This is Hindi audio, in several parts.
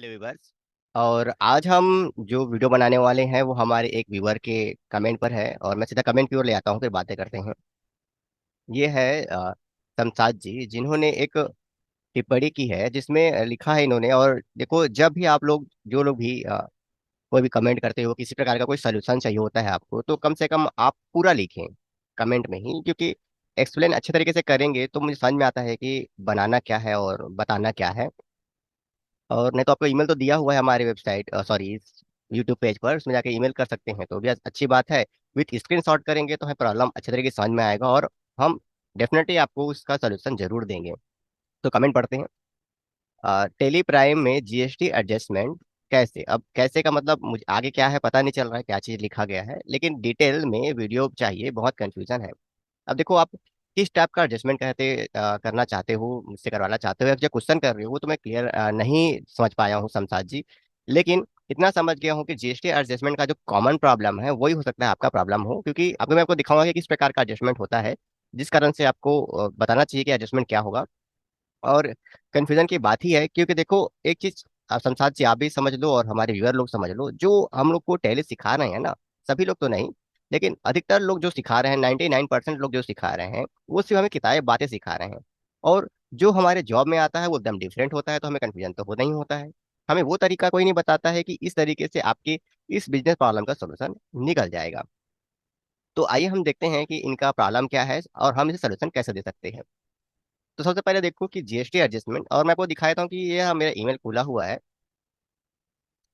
Hello viewers. और आज हम जो वीडियो बनाने वाले हैं वो हमारे एक व्यूवर के कमेंट पर है और मैं सीधा कमेंट की ओर ले आता हूँ, फिर बातें करते हैं। ये है शमशाद जी, जिन्होंने एक टिप्पणी की है जिसमें लिखा है इन्होंने। और देखो, जब भी आप लोग जो लोग भी कोई भी कमेंट करते हो, किसी प्रकार का कोई सोल्यूशन चाहिए होता है आपको, तो कम से कम आप पूरा लिखें कमेंट में ही, क्योंकि एक्सप्लेन अच्छे तरीके से करेंगे तो मुझे समझ में आता है कि बनाना क्या है और बताना क्या है। और नहीं तो आपको ईमेल तो दिया हुआ है हमारे वेबसाइट, सॉरी, यूट्यूब पेज पर, उसमें जाके ईमेल कर सकते हैं, तो भी अच्छी बात है। विथ स्क्रीन शॉट करेंगे तो हमें प्रॉब्लम अच्छे तरीके से समझ में आएगा और हम डेफिनेटली आपको उसका सोल्यूशन जरूर देंगे। तो कमेंट पढ़ते हैं। टेली प्राइम में जीएसटी एडजस्टमेंट कैसे? अब कैसे का मतलब मुझे आगे क्या है पता नहीं चल रहा है, क्या चीज़ लिखा गया है, लेकिन डिटेल में वीडियो चाहिए, बहुत कंफ्यूजन है। अब देखो, आप किस टाइप का एडजस्टमेंट करना चाहते हो, मुझसे करवाना चाहते हो, या जो क्वेश्चन कर रहे हो वो तो मैं क्लियर नहीं समझ पाया हूँ शमशाद जी। लेकिन इतना समझ गया हूँ कि जीएसटी एडजस्टमेंट का जो कॉमन प्रॉब्लम है वही हो सकता है आपका प्रॉब्लम हो, क्योंकि अभी मैं आपको दिखाऊंगा कि किस प्रकार का एडजस्टमेंट होता है, जिस कारण से आपको बताना चाहिए कि एडजस्टमेंट क्या होगा। और कंफ्यूजन की बात ही है, क्योंकि देखो एक चीज, शमशाद जी आप भी समझ लो और हमारे व्यूअर लोग समझ लो, जो हम लोग को टैली सिखा रहे हैं ना, सभी लोग तो नहीं, लेकिन अधिकतर लोग जो सिखा रहे हैं, 99% लोग जो सिखा रहे हैं, वो सिर्फ हमें किताबें बातें सिखा रहे हैं। और जो हमारे जॉब में आता है वो एकदम डिफरेंट होता है, तो हमें कन्फ्यूजन तो होना ही होता है। हमें वो तरीका कोई नहीं बताता है कि इस तरीके से आपके इस बिजनेस प्रॉब्लम का सोल्यूशन निकल जाएगा। तो आइए हम देखते हैं कि इनका प्रॉब्लम क्या है और हम इसे सोल्यूशन कैसे दे सकते हैं। तो सबसे पहले देखो कि जीएसटी एडजस्टमेंट, और मैं आपको दिखाता हूँ कि ये मेरा ईमेल खुला हुआ है,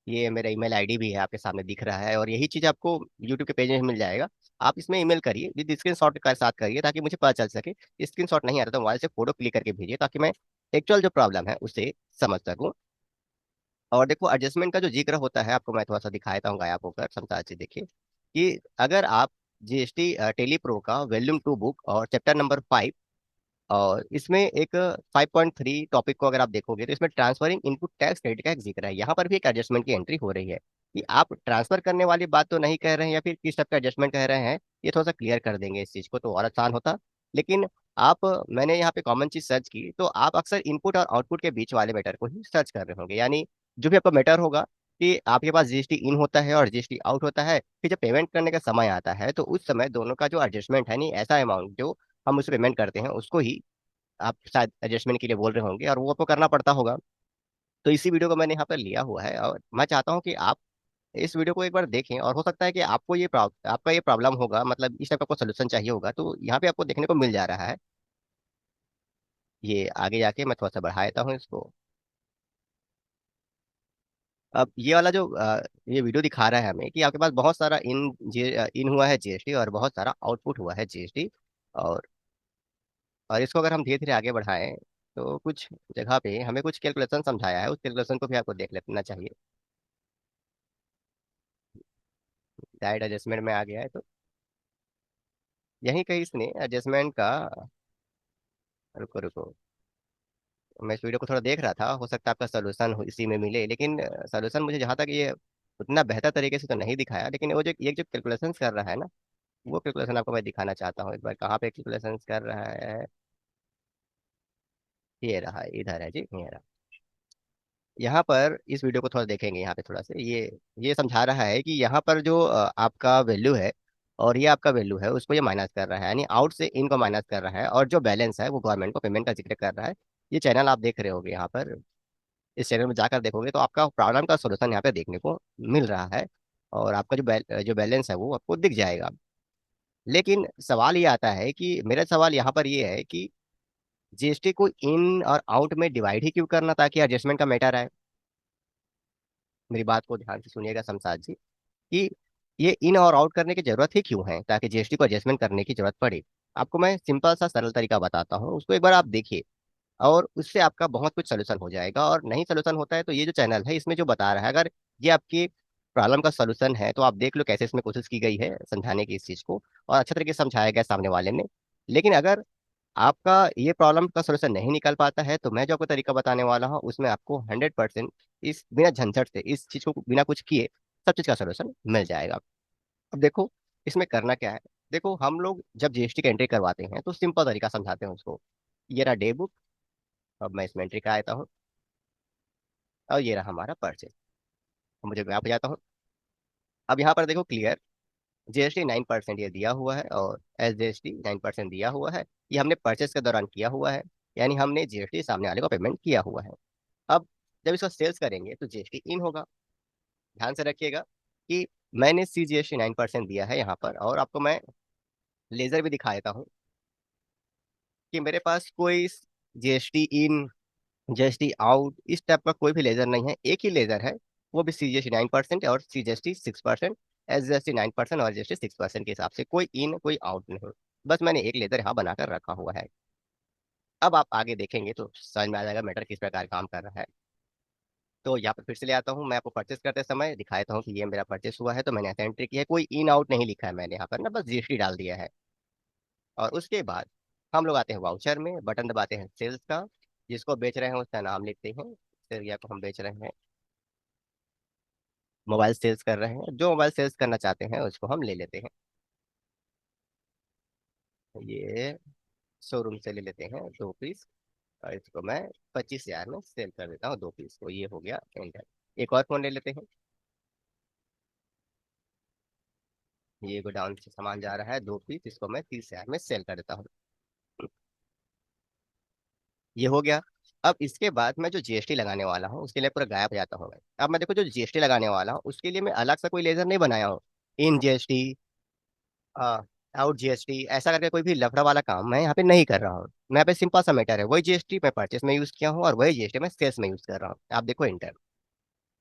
ये मेरा ईमेल आईडी भी है, आपके सामने दिख रहा है, और यही चीज़ आपको यूट्यूब के पेज में मिल जाएगा। आप इसमें ईमेल करिए, विद स्क्रीन शॉट के साथ करिए, ताकि मुझे पता चल सके। स्क्रीन शॉट नहीं आ रहा तो मोबाइल से फोटो क्लिक करके भेजिए, ताकि मैं एक्चुअल जो प्रॉब्लम है उसे समझ सकूँ। और देखो, एडजस्टमेंट का जो जिक्र होता है, आपको मैं थोड़ा सा दिखाता हूँ गायब होकर, समझा जी देखिए कि अगर आप जीएसटी टेली प्रो का वॉल्यूम 2 बुक और चैप्टर नंबर 5, और इसमें एक 5.3 टॉपिक को अगर आप देखोगे, तो इसमें ट्रांसफरिंग इनपुट टैक्स क्रेडिट का एक जिक्र है। यहाँ पर भी एक एडजस्टमेंट की एंट्री हो रही है कि आप ट्रांसफर करने वाली बात तो नहीं कह रहे हैं, या फिर किस टाइप का एडजस्टमेंट कह रहे हैं, ये थोड़ा सा क्लियर कर देंगे इस चीज को तो और आसान होता। लेकिन आप, मैंने यहाँ पे कॉमन चीज सर्च की, तो आप अक्सर इनपुट और आउटपुट के बीच वाले मैटर को ही सर्च कर रहे होंगे, यानी जो भी आपका मैटर होगा कि आपके पास जीएसटी इन होता है और जीएसटी आउट होता है, फिर जब पेमेंट करने का समय आता है तो उस समय दोनों का जो एडजस्टमेंट है, नहीं ऐसा अमाउंट जो हम उसे पेमेंट करते हैं उसको ही आप शायद एडजस्टमेंट के लिए बोल रहे होंगे, और वो आपको करना पड़ता होगा। तो इसी वीडियो को मैंने यहाँ पर लिया हुआ है, और मैं चाहता हूँ कि आप इस वीडियो को एक बार देखें, और हो सकता है कि आपको आपका ये प्रॉब्लम होगा, मतलब इस टाइप का आपको सोल्यूशन चाहिए होगा, तो यहाँ पे आपको देखने को मिल जा रहा है। ये आगे जाके मैं थोड़ा सा बढ़ा देता हूँ इसको। अब ये वाला जो ये वीडियो दिखा रहा है हमें कि आपके पास बहुत सारा इन हुआ है जीएसटी, और बहुत सारा आउटपुट हुआ है जीएसटी। और और इसको अगर हम धीरे धीरे आगे बढ़ाएं, तो कुछ जगह पे हमें कुछ कैलकुलेशन समझाया है, उस कैलकुलेशन को भी आपको देख लेना चाहिए। डायरेक्ट एडजस्टमेंट में आ गया है, तो यहीं कहीं इसने एडजस्टमेंट का, रुको रुको, मैं इस वीडियो को थोड़ा देख रहा था, हो सकता है आपका सोल्यूशन इसी में मिले, लेकिन सोल्यूशन मुझे जहाँ तक ये उतना बेहतर तरीके से तो नहीं दिखाया, लेकिन वो जो एक जो कैलकुलेशन कर रहा है ना, वो कैलकुलेशन आपको मैं दिखाना चाहता हूँ एक बार, कहाँ पे कैलकुलेशन कर रहा है। ये रहा, इधर है जी, ये रहा। यहाँ पर इस वीडियो को थोड़ा देखेंगे, यहाँ पे थोड़ा सा ये समझा रहा है कि यहाँ पर जो आपका वैल्यू है और ये आपका वैल्यू है, उसको ये माइनस कर रहा है, यानी आउट से इन को माइनस कर रहा है, और जो बैलेंस है वो गवर्नमेंट को पेमेंट का जिक्र कर रहा है। ये चैनल आप देख रहे होगे यहाँ पर, इस चैनल में जाकर देखोगे तो आपका प्रॉब्लम का सोल्यूशन यहाँ पे देखने को मिल रहा है, और आपका जो बैलेंस है वो आपको दिख जाएगा। लेकिन सवाल ये आता है कि, मेरा सवाल यहाँ पर ये है कि जीएसटी को इन और आउट में डिवाइड ही क्यों करना, ताकि एडजस्टमेंट का मैटर आए। मेरी बात को ध्यान से सुनिएगा शमशाद जी, कि ये इन और आउट करने की जरूरत ही क्यों है, ताकि जीएसटी को एडजस्टमेंट करने की जरूरत पड़े। आपको मैं सिंपल सा सरल तरीका बताता हूँ, उसको एक बार आप देखिए, और उससे आपका बहुत कुछ सोल्यूशन हो जाएगा। और नहीं सोल्यूशन होता है तो ये जो चैनल है इसमें जो बता रहा है, अगर ये आपकी प्रॉब्लम का सोल्यूशन है, तो आप देख लो कैसे इसमें कोशिश की गई है समझाने की इस चीज़ को, और अच्छे तरीके से समझाया गया सामने वाले ने। लेकिन अगर आपका ये प्रॉब्लम का सोल्यूशन नहीं निकल पाता है, तो मैं जो आपको तरीका बताने वाला हूँ उसमें आपको 100% इस बिना झंझट से, इस चीज़ को बिना कुछ किए सब चीज़ का सोल्यूशन मिल जाएगा। अब देखो, इसमें करना क्या है। देखो, हम लोग जब जीएसटी की एंट्री करवाते हैं तो सिंपल तरीका समझाते हैं उसको। ये रहा डे बुक, अब मैं इसमें एंट्री कराता हूँ। और ये रहा हमारा परचेज। मुझे यहाँ पे जाता हूँ। अब यहाँ पर देखो क्लियर, जीएसटी 9% ये दिया हुआ है और एसजीएसटी 9% दिया हुआ है। ये हमने परचेस के दौरान किया हुआ है, यानी हमने जीएसटी सामने वाले को पेमेंट किया हुआ है। अब जब इसको सेल्स करेंगे तो जीएसटी इन होगा। ध्यान से रखिएगा कि मैंने सी जीएसटी 9% दिया है यहाँ पर, और आपको मैं लेजर भी दिखा देता हूँ कि मेरे पास कोई जीएसटी इन, जीएसटी आउट इस टाइप का कोई भी लेजर नहीं है। एक ही लेजर है, वो भी सी जीएसटी 9% और सी जीएसटी 6%, एस जीएसटी 9% और जीएसटी 6% के हिसाब से, कोई इन कोई आउट नहीं। बस मैंने एक लेजर यहाँ बनाकर रखा हुआ है। अब आप आगे देखेंगे तो समझ में आ जाएगा मैटर किस प्रकार काम कर रहा है। तो यहाँ पर फिर से ले आता हूँ, मैं आपको परचेस करते समय दिखाता हूँ कि ये मेरा परचेस हुआ है, तो मैंने ऐसे एंट्री की है, कोई इन आउट नहीं लिखा है मैंने यहाँ पर ना, बस जीएसटी डाल दिया है। और उसके बाद हम लोग आते हैं वाउचर में, बटन दबाते हैं सेल्स का, जिसको बेच रहे हैं उसका नाम लिखते हैं। फिर या को हम बेच रहे हैं, मोबाइल सेल्स कर रहे हैं, जो मोबाइल सेल्स करना चाहते हैं उसको हम ले लेते हैं। ये शोरूम से ले लेते हैं 2 पीस, और इसको मैं 25,000 में सेल कर देता हूँ 2 पीस को। ये हो गया एंटर। एक और फोन ले लेते हैं। ये गोडाउन से सामान जा रहा है 2 पीस, इसको मैं 30,000 में सेल कर देता हूँ। ये हो गया। अब इसके बाद मैं जो जीएसटी लगाने वाला हूँ उसके लिए पूरा गायब हो जाता हूँ मैं। अब मैं देखो जो जीएसटी लगाने वाला हूँ उसके लिए मैं अलग से कोई लेजर नहीं बनाया हूँ। इन जीएसटी, आउट जीएसटी ऐसा करके कोई भी लफड़ा वाला काम मैं यहाँ पे नहीं कर रहा हूँ। मैं यहाँ पे सिंपल सा मैटर है, वही जीएसटी मैं परचेस में यूज किया हूँ और वही जीएसटी मैं सेल्स में यूज कर रहा हूँ। आप देखो इंटर,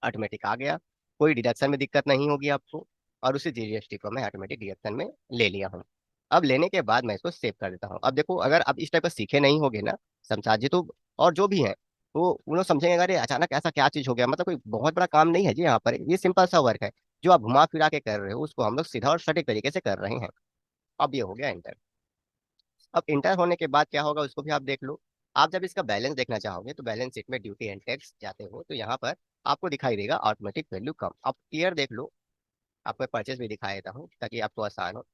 ऑटोमेटिक आ गया। कोई डिडक्शन में दिक्कत नहीं होगी आपको। और उसी जीएसटी को मैं ऑटोमेटिक डिडक्शन में ले लिया हूँ। अब लेने के बाद मैं इसको सेव कर देता हूँ। अब देखो अगर आप इस टाइप का सीखे नहीं होगे ना समझा जी, तो और जो भी है वो उन लोग समझेंगे अरे अचानक ऐसा क्या चीज हो गया, मतलब कोई बहुत बड़ा काम नहीं है जी यहाँ पर, ये सिंपल सा वर्क है। जो आप घुमा फिरा के कर रहे हो उसको हम लोग सीधा और सटीक तरीके से कर रहे हैं। अब ये हो गया इंटर। अब इंटर होने के बाद क्या होगा उसको भी आप देख लो। आप जब इसका बैलेंस देखना चाहोगे तो बैलेंस शीट में ड्यूटी एंड टैक्स जाते हो तो यहाँ पर आपको दिखाई देगा ऑटोमेटिक वैल्यू कम। आप क्लियर देख लो। आपको परचेस भी दिखा देता हूँ ताकि आपको आसान हो।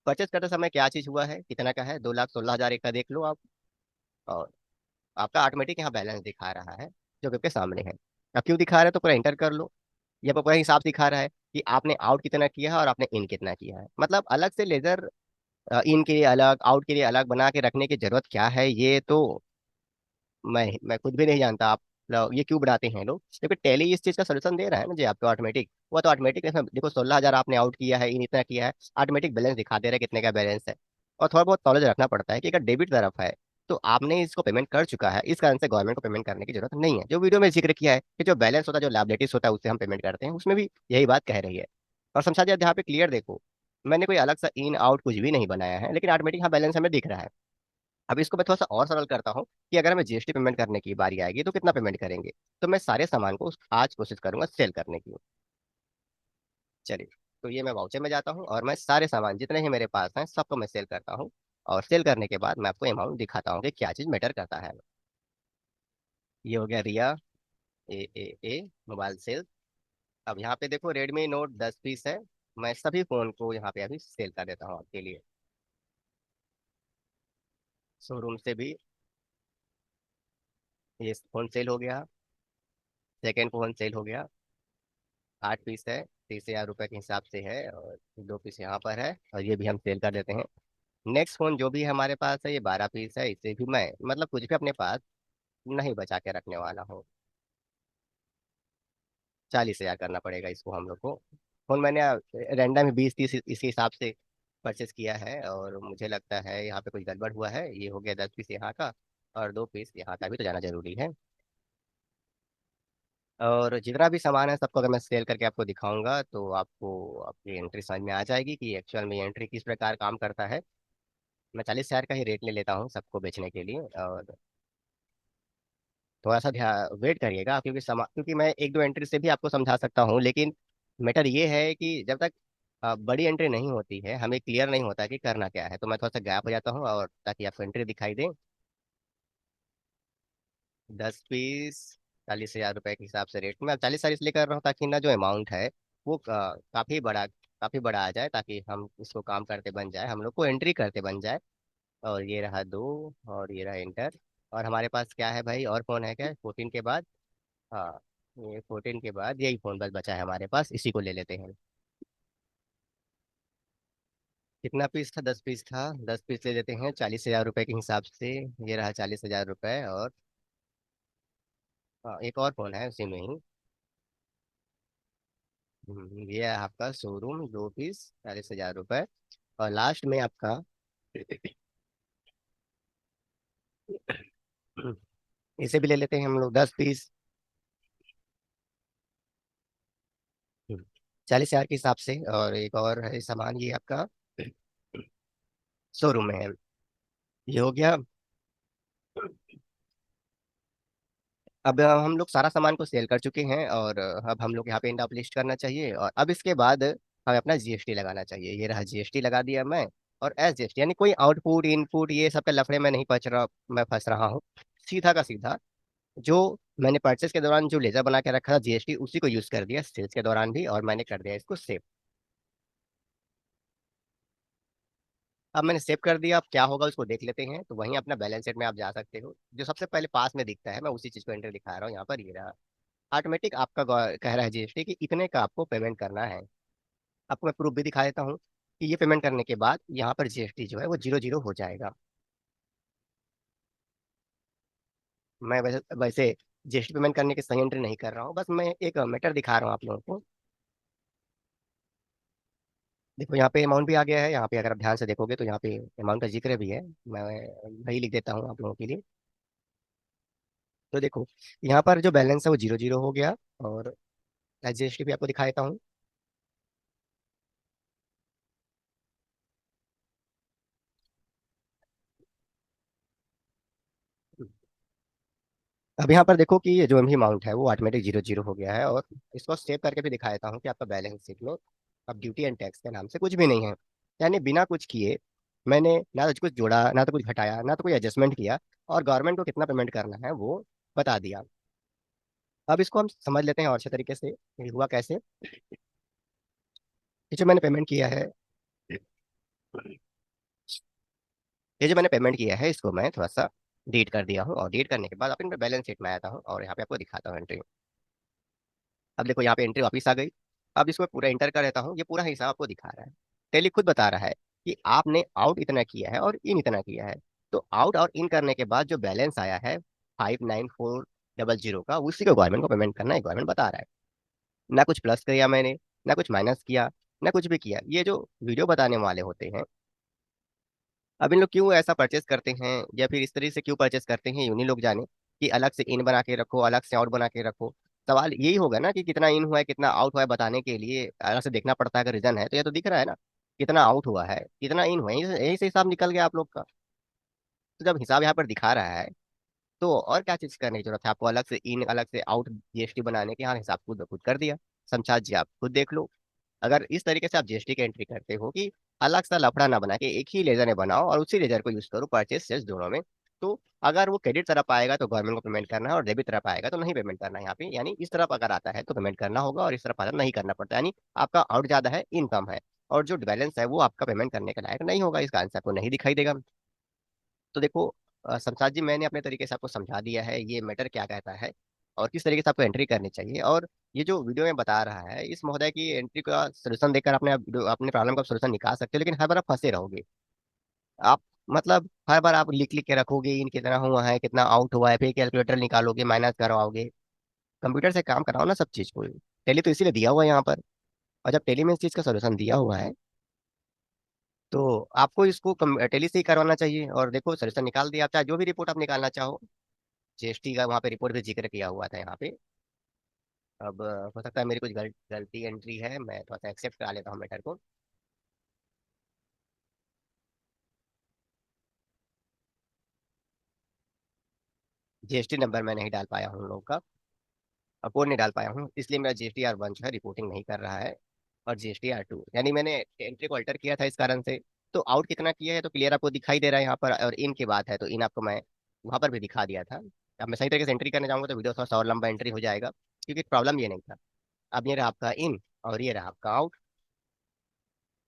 परचेस करते समय क्या चीज हुआ है, कितना का है, 2,16,000 एक का देख लो आप। और आपका ऑटोमेटिक यहाँ बैलेंस दिखा रहा है जो कि आपके सामने है। अब क्यों दिखा रहा है तो पूरा इंटर कर लो। ये आपको पूरा हिसाब दिखा रहा है कि आपने आउट कितना किया है और आपने इन कितना किया है। मतलब अलग से लेजर इन के लिए अलग आउट के लिए अलग बना के रखने की जरूरत क्या है, ये तो मैं खुद भी नहीं जानता। आप लोग ये क्यों बनाते हैं लोग, क्योंकि टैली इस चीज का सोल्यूशन दे रहा है ना जी आपको ऑटोमेटिक। वो तो ऑटोमेटिक देखो 16,000 आपने आउट किया है, इन इतना किया है, ऑटोमेटिक बैलेंस दिखा दे रहा है कितने का बैलेंस है। और थोड़ा बहुत नॉलेज रखना पड़ता है कि अगर डेबिट तरफ है तो आपने इसको पेमेंट कर चुका है, इस कारण से गवर्नमेंट को पेमेंट करने की जरूरत नहीं है। जो वीडियो में जिक्र किया है कि जो बैलेंस होता है, जो लायबिलिटीज होता है, उससे हम पेमेंट करते हैं, उसमें भी यही बात कह रही है। और समझा जाए यहाँ पे क्लियर देखो, मैंने कोई अलग सा इन आउट कुछ भी नहीं बनाया है, लेकिन ऑटोमेटिक यहाँ बैलेंस हमें दिख रहा है। अब इसको मैं थोड़ा सा और सरल करता हूँ कि अगर हमें जीएसटी पेमेंट करने की बारी आएगी तो कितना पेमेंट करेंगे। तो मैं सारे सामान को आज कोशिश करूंगा सेल करने की। चलिए, तो ये मैं वाउचर में जाता हूँ और मैं सारे सामान जितने ही मेरे पास हैं सबको मैं सेल करता हूँ। और सेल करने के बाद मैं आपको अमाउंट दिखाता हूँ कि क्या चीज़ मैटर करता है। ये हो गया रिया ए मोबाइल सेल। अब यहाँ पे देखो रेडमी नोट 10 पीस है। मैं सभी फोन को यहाँ पे अभी सेल कर देता हूँ आपके लिए। शोरूम से भी ये फोन सेल हो गया। सेकेंड फोन सेल हो गया। 8 पीस है, 30,000 रुपये के हिसाब से है, और 2 पीस यहाँ पर है, और ये भी हम सेल कर देते हैं। नेक्स्ट फोन जो भी है हमारे पास है, ये 12 पीस है, इसे भी मैं मतलब कुछ भी अपने पास नहीं बचा के रखने वाला हूँ। 40,000 करना पड़ेगा इसको हम लोग को। फोन मैंने रैंडम 20-30 इसी हिसाब से परचेस किया है, और मुझे लगता है यहाँ पे कुछ गड़बड़ हुआ है। ये हो गया 10 पीस यहाँ का, और 2 पीस यहाँ का भी तो जाना जरूरी है। और जितना भी सामान है सबको अगर मैं सेल करके आपको दिखाऊंगा तो आपको आपकी एंट्री समझ में आ जाएगी कि एक्चुअल में एंट्री किस प्रकार काम करता है। मैं 40,000 का ही रेट ले लेता हूँ सबको बेचने के लिए। और थोड़ा सा ध्यान वेट करिएगा, क्योंकि क्योंकि मैं एक दो एंट्री से भी आपको समझा सकता हूँ, लेकिन मैटर ये है कि जब तक बड़ी एंट्री नहीं होती है हमें क्लियर नहीं होता कि करना क्या है, तो मैं थोड़ा सा गैप हो जाता हूँ और ताकि आपको एंट्री दिखाई दे। 10 पीस 40,000 रुपये के हिसाब से रेट मैं 40 साल इसलिए कर रहा हूँ ताकि ना जो अमाउंट है वो काफ़ी बड़ा आ जाए, ताकि हम इसको काम करते बन जाए, हम लोग को एंट्री करते बन जाए। और ये रहा दो, और ये रहा इंटर। और हमारे पास क्या है भाई, और फोन है क्या 14 के बाद? हाँ, ये 14 के बाद यही फोन बस बचा है हमारे पास, इसी को ले लेते हैं। कितना पीस था? 10 पीस था। 10 पीस ले लेते हैं 40,000 रुपए के हिसाब से। ये रहा 40,000 रुपए। और हाँ, एक और फोन है उसी में ही। ये है आपका शोरूम 2 पीस 40,000 रुपए। और लास्ट में आपका इसे भी ले लेते हैं हम लोग 10 पीस। 40,000 के हिसाब से। और एक और है सामान, ये आपका शोरूम में है। ये हो गया। अब हम लोग सारा सामान को सेल कर चुके हैं, और अब हम लोग यहाँ पे एंड ऑफ लिस्ट करना चाहिए। और अब इसके बाद हमें अपना जीएसटी लगाना चाहिए। ये रहा जीएसटी लगा दिया मैं। और एस जीएसटी यानी कोई आउटपुट इनपुट ये सब के लफड़े में नहीं पच रहा, मैं फंस रहा हूँ। सीधा का सीधा जो मैंने परचेस के दौरान जो लेजर बना के रखा था जीएसटी, उसी को यूज कर दिया सेल्स के दौरान भी, और मैंने कर दिया इसको सेव। अब मैंने सेव कर दिया। अब क्या होगा उसको देख लेते हैं। तो वहीं अपना बैलेंस शीट में आप जा सकते हो, जो सबसे पहले पास में दिखता है, मैं उसी चीज को एंटर दिखा रहा हूँ यहाँ पर। ये रहा ऑटोमेटिक आपका कह रहा है जीएसटी कि इतने का आपको पेमेंट करना है। आपको मैं प्रूफ भी दिखा देता हूँ कि ये पेमेंट करने के बाद यहाँ पर जीएसटी जो है वो 0 0 हो जाएगा। मैं वैसे वैसे जीएसटी पेमेंट करने की सही एंट्री नहीं कर रहा हूँ, बस मैं एक मैटर दिखा रहा हूँ आप लोगों को। देखो यहाँ पे अमाउंट भी आ गया है। यहाँ पे अगर आप ध्यान से देखोगे तो यहाँ पे अमाउंट का जिक्र भी है। मैं वही लिख देता हूँ आप लोगों के लिए। तो देखो यहाँ पर जो बैलेंस है वो 0 0 हो गया। और जीएसटी भी आपको दिखा देता हूँ। अब यहाँ पर देखो कि ये जो भी अमाउंट है वो ऑटोमेटिक 0 0 हो गया है। और इसको सेव करके भी दिखा देता हूँ कि आपका बैलेंस शीट में अब ड्यूटी एंड टैक्स के नाम से कुछ भी नहीं है। यानी बिना कुछ किए मैंने ना तो कुछ जोड़ा, ना तो कुछ घटाया, ना तो कोई एडजस्टमेंट किया, और गवर्नमेंट को कितना पेमेंट करना है वो बता दिया। अब इसको हम समझ लेते हैं और अच्छे तरीके से ये हुआ कैसे। ये जो मैंने पेमेंट किया है, ये जो मैंने पेमेंट किया है इसको मैं थोड़ा सा डिलीट कर दिया हूँ। और डिलीट करने के बाद अपने बैलेंस शीट में आता हूँ और यहाँ पे आपको दिखाता हूँ एंट्री। अब देखो यहाँ पे एंट्री वापस आ गई। अब इसको पूरा इंटर कर देता हूँ। ये पूरा हिसाब आपको दिखा रहा है। टेली खुद बता रहा है कि आपने आउट इतना किया है और इन इतना किया है। तो आउट और इन करने के बाद जो बैलेंस आया है 59,400 का, उसी को गवर्नमेंट को पेमेंट करना है, गवर्नमेंट बता रहा है। ना कुछ प्लस किया मैंने, ना कुछ माइनस किया, ना कुछ भी किया। ये जो वीडियो बताने वाले होते हैं, अब इन लोग क्यों ऐसा परचेस करते हैं या फिर इस तरीके से क्यों परचेस करते हैं, उन्हीं लोग जाने। कि अलग से इन बना के रखो, अलग से आउट बना के रखो। सवाल यही होगा ना कि कितना इन हुआ है कितना आउट हुआ है, बताने के लिए अलग से देखना पड़ता है। अगर रीजन है तो ये तो दिख रहा है ना, कितना आउट हुआ है कितना इन हुआ है, यही से हिसाब निकल गया आप लोग का। तो जब हिसाब यहाँ पर दिखा रहा है तो और क्या चीज करने की जरूरत है आपको, अलग से इन अलग से आउट जीएसटी बनाने के। हाँ, हिसाब खुद ब खुद कर दिया। समझा जी, आप खुद देख लो। अगर इस तरीके से आप जीएसटी की एंट्री करते हो कि अलग सा लफड़ा ना बना के एक ही लेजर में बनाओ और उसी लेजर को यूज करो परचेस सेल्स दोनों में, तो अगर वो क्रेडिट तरफ आएगा तो गवर्नमेंट को पेमेंट करना है, और डेबिट तरफ आएगा तो नहीं पेमेंट करना है यहाँ पे। यानी इस तरफ अगर आता है तो पेमेंट करना होगा, और इस तरफ आता है नहीं करना पड़ता। यानी आपका आउट ज्यादा है, इन कम है, और जो बैलेंस है वो आपका पेमेंट करने के लायक नहीं होगा, इसका आंसर आपको नहीं दिखाई देगा। तो देखो शमशाद जी, मैंने अपने तरीके से आपको समझा दिया है ये मैटर क्या कहता है और किस तरीके से आपको एंट्री करनी चाहिए। और ये जो वीडियो में बता रहा है इस महोदय की एंट्री का सोल्यूशन देकर अपने अपने प्रॉब्लम का सोल्यूशन निकाल सकते हो, लेकिन हर बार आप फंसे रहोगे। आप मतलब हर बार आप लिख लिख के रखोगे इन कितना हुआ है कितना आउट हुआ है, फिर कैलकुलेटर निकालोगे माइनस करवाओगे। कंप्यूटर से काम कराओ ना सब चीज को। टेली तो इसीलिए दिया हुआ है यहाँ पर। और जब टेली में इस चीज का सोल्यूशन दिया हुआ है तो आपको इसको टेली से ही करवाना चाहिए। और देखो सोल्यूशन निकाल दिया। आप चाहे जो भी रिपोर्ट आप निकालना चाहो, जीएसटी का वहाँ पे रिपोर्ट भी जिक्र किया हुआ था यहाँ पे। अब हो सकता है मेरी कुछ गलती एंट्री है, मैं थोड़ा सा एक्सेप्ट करा लेता हूँ मैटर को। जीएसटी नंबर मैं नहीं डाल पाया हूँ उन लोगों का, कोड नहीं डाल पाया हूँ, इसलिए मेरा GSTR 1 जो है रिपोर्टिंग नहीं कर रहा है। और GSTR 2 यानी मैंने एंट्री को अल्टर किया था इस कारण से। तो आउट कितना किया है तो क्लियर आपको दिखाई दे रहा है यहाँ पर। और इन की बात है तो इन आपको मैं वहाँ पर भी दिखा दिया था। अब मैं सही तरीके से एंट्री करने जाऊँगा तो वीडियो थोड़ा सा और लंबा एंट्री हो जाएगा, क्योंकि प्रॉब्लम ये नहीं था। अब ये रहा आपका इन, और ये रहा आपका आउट,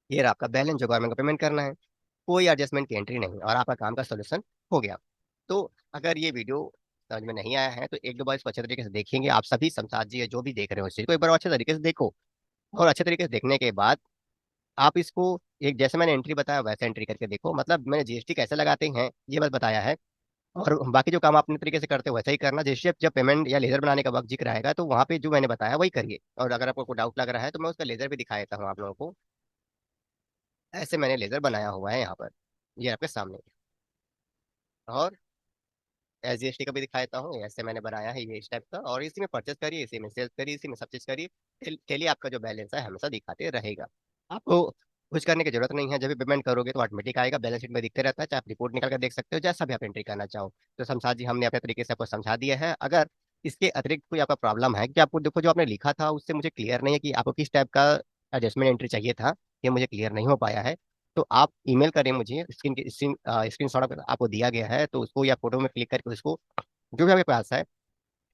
ये रहा आपका बैलेंस जो गवर्नमेंट को पेमेंट करना है। कोई एडजस्टमेंट की एंट्री नहीं, और आपका काम का सोल्यूशन हो गया। तो अगर ये वीडियो समझ में नहीं आया है तो एक दो बार इसको अच्छे तरीके से देखेंगे। आप सभी समझात जी है जो भी देख रहे हो इस चीज को, एक बार अच्छे तरीके से देखो। और अच्छे तरीके से देखने के बाद आप इसको एक जैसे मैंने एंट्री बताया वैसे एंट्री करके देखो। मतलब मैंने जीएसटी कैसे लगाते हैं ये बस बताया है। और बाकी जो काम आप अपने तरीके से करते हो वैसा ही करना। जैसे जब पेमेंट या लेजर बनाने का वक्त जिक्र आएगा तो वहां पे जो मैंने बताया वही करिए। और अगर आपको कोई डाउट लग रहा है तो मैं उसका लेजर भी दिखा देता हूँ आप लोगों को। ऐसे मैंने लेजर बनाया हुआ है यहाँ पर, ये आपके सामने। और एसजीएसटी का भी दिखा देता हूँ, ऐसे मैंने बनाया है ये इस टाइप का। और इसी में परचेस करिए, इसी में सेल्स करिए, इसी में सब चीज करिए। चलिए आपका जो बैलेंस है हमेशा दिखाते रहेगा। आपको कुछ करने की जरूरत नहीं है। जब भी पेमेंट करोगे तो ऑटोमेटिक आएगा, बैलेंस शीट में दिखते रहता है। चाहे आप रिपोर्ट निकाल कर देख सकते हो, जैसा भी आप एंट्री करना चाहो। तो शमशाद जी हमने अपने तरीके से आपको समझा दिया है। अगर इसके अतिरिक्त कोई आपका प्रॉब्लम है कि आपको देखो जो आपने लिखा था उससे मुझे क्लियर नहीं है कि आपको किस टाइप का एडजस्टमेंट एंट्री चाहिए था, ये मुझे क्लियर नहीं हो पाया है, तो आप ईमेल करें मुझे। स्क्रीन शॉट आपको दिया गया है तो उसको या फोटो में क्लिक करके उसको जो भी आपके पास है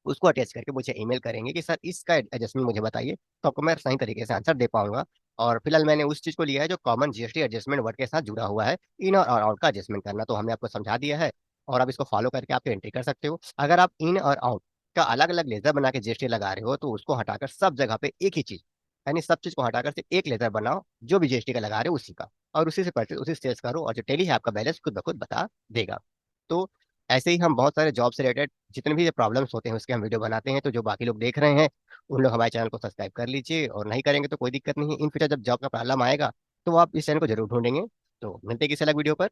उसको अटैच करके मुझे ईमेल करेंगे कि सर इसका एडजस्टमेंट मुझे बताइए, तो आपको मैं सही तरीके से आंसर दे पाऊंगा। और फिलहाल मैंने उस चीज को लिया है जो कॉमन जीएसटी एडजस्टमेंट वर्ड के साथ जुड़ा हुआ है। इन और आउट का एडजस्टमेंट करना तो हमने आपको समझा दिया है। और आप इसको फॉलो करके आप एंट्री कर सकते हो। अगर आप इन और आउट का अलग अलग लेजर बना के जीएसटी लगा रहे हो तो उसको हटाकर सब जगह पे एक ही चीज, यानी सब चीज को हटाकर सिर्फ एक लेजर बनाओ जो भी जीएसटी का लगा रहे हो उसी का। और उसी से परचेज उसी से सेल्स करो और जो टेली है आपका बैलेंस खुद ब खुद बता देगा। तो ऐसे ही हम बहुत सारे जॉब से रिलेटेड जितने भी ये प्रॉब्लम्स होते हैं उसके हम वीडियो बनाते हैं। तो जो बाकी लोग देख रहे हैं उन लोग हमारे चैनल को सब्सक्राइब कर लीजिए, और नहीं करेंगे तो कोई दिक्कत नहीं है। इन फ्यूचर जब जॉब का प्रॉब्लम आएगा तो आप इस चैनल को जरूर ढूंढेंगे। तो मिलते हैं किसी अलग वीडियो पर।